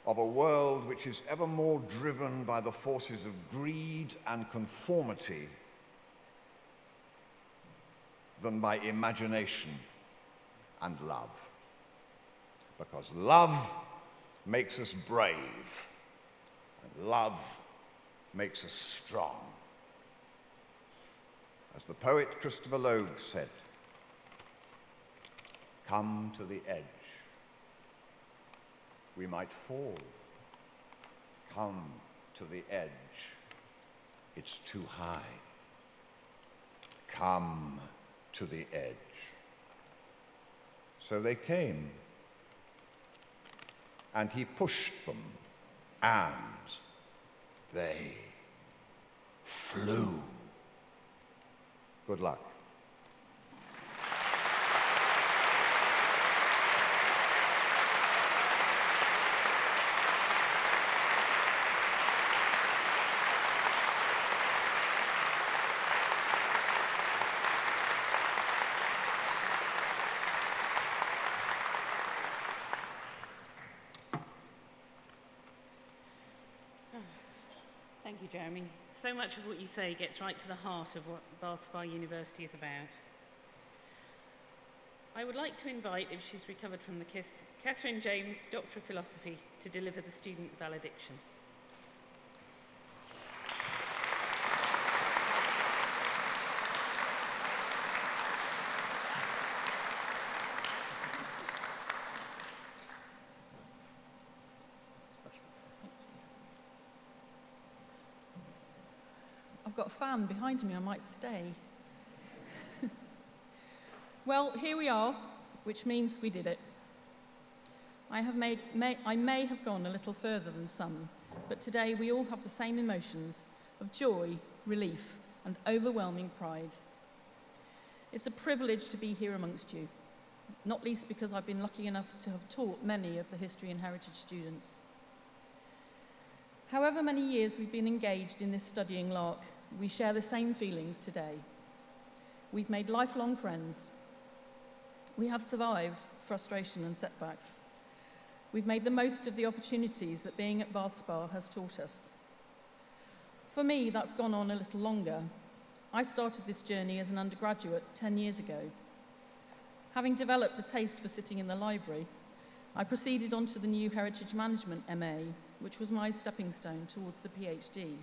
of a world which is ever more driven by the forces of greed and conformity than by imagination and love. Because love makes us brave, and love makes us strong. As the poet Christopher Logue said, "Come to the edge. We might fall. Come to the edge. It's too high. Come to the edge." So they came, and he pushed them, and they flew. Good luck. Thank you, Jeremy. So much of what you say gets right to the heart of what Bath Spa University is about. I would like to invite, if she's recovered from the kiss, Kathryn James, Doctor of Philosophy, to deliver the student valediction. I've got a fan behind me, I might stay. Well, here we are, which means we did it. I may have gone a little further than some, but today we all have the same emotions of joy, relief, and overwhelming pride. It's a privilege to be here amongst you, not least because I've been lucky enough to have taught many of the history and heritage students. However many years we've been engaged in this studying lark, we share the same feelings today. We've made lifelong friends. We have survived frustration and setbacks. We've made the most of the opportunities that being at Bath Spa has taught us. For me, that's gone on a little longer. I started this journey as an undergraduate 10 years ago. Having developed a taste for sitting in the library, I proceeded on to the new Heritage Management MA, which was my stepping stone towards the PhD.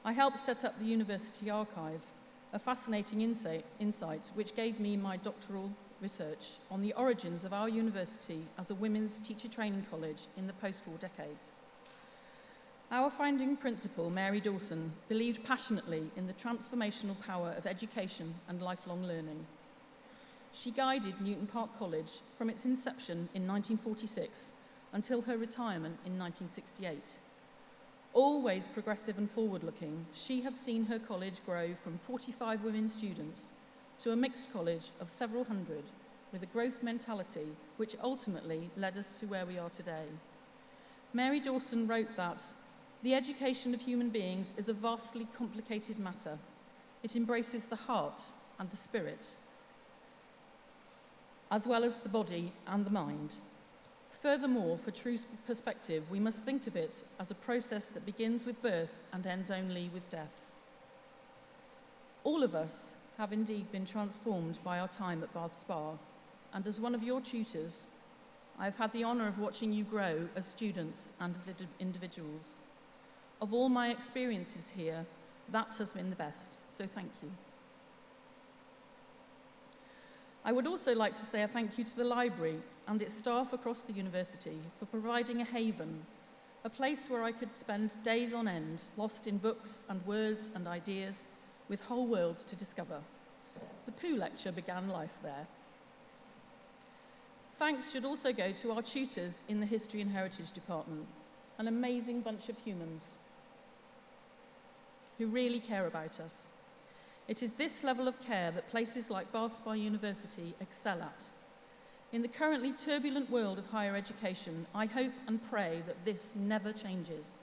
I helped set up the University Archive, a fascinating insight which gave me my doctoral research on the origins of our university as a women's teacher training college in the post-war decades. Our founding principal, Mary Dawson, believed passionately in the transformational power of education and lifelong learning. She guided Newton Park College from its inception in 1946 until her retirement in 1968. Always progressive and forward-looking, she had seen her college grow from 45 women students to a mixed college of several hundred with a growth mentality which ultimately led us to where we are today. Mary Dawson wrote that the education of human beings is a vastly complicated matter. It embraces the heart and the spirit, as well as the body and the mind. Furthermore, for true perspective, we must think of it as a process that begins with birth and ends only with death. All of us have indeed been transformed by our time at Bath Spa, and as one of your tutors, I've had the honour of watching you grow as students and as individuals. Of all my experiences here, that has been the best, so thank you. I would also like to say a thank you to the library and its staff across the university for providing a haven, a place where I could spend days on end, lost in books and words and ideas, with whole worlds to discover. The Pooh lecture began life there. Thanks should also go to our tutors in the History and Heritage Department, an amazing bunch of humans who really care about us. It is this level of care that places like Bath Spa University excel at. In the currently turbulent world of higher education, I hope and pray that this never changes.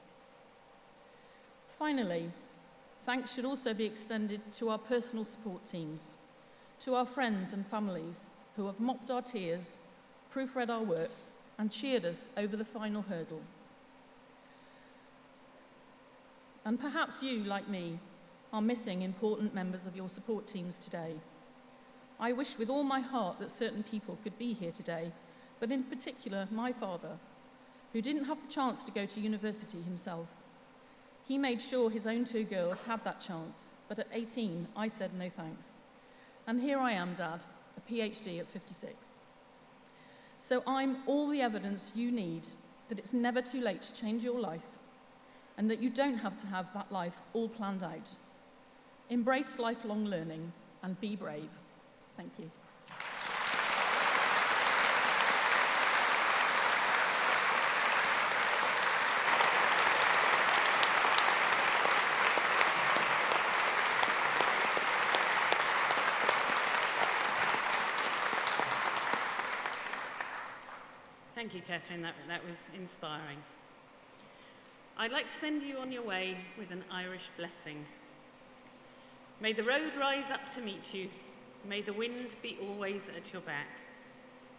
Finally, thanks should also be extended to our personal support teams, to our friends and families who have mopped our tears, proofread our work, and cheered us over the final hurdle. And perhaps you, like me, are missing important members of your support teams today. I wish with all my heart that certain people could be here today, but in particular my father, who didn't have the chance to go to university himself. He made sure his own two girls had that chance, but at 18, I said no thanks. And here I am, Dad, a PhD at 56. So I'm all the evidence you need that it's never too late to change your life and that you don't have to have that life all planned out. Embrace lifelong learning and be brave. Thank you. Thank you, Kathryn. That was inspiring. I'd like to send you on your way with an Irish blessing. May the road rise up to meet you. May the wind be always at your back.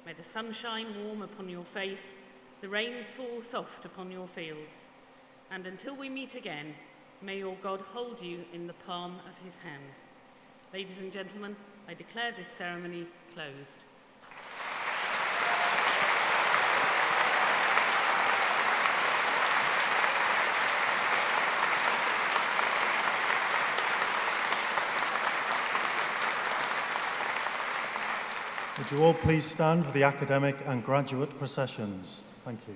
May the sun shine warm upon your face, the rains fall soft upon your fields. And until we meet again, may your God hold you in the palm of his hand. Ladies and gentlemen, I declare this ceremony closed. Would you all please stand for the academic and graduate processions? Thank you.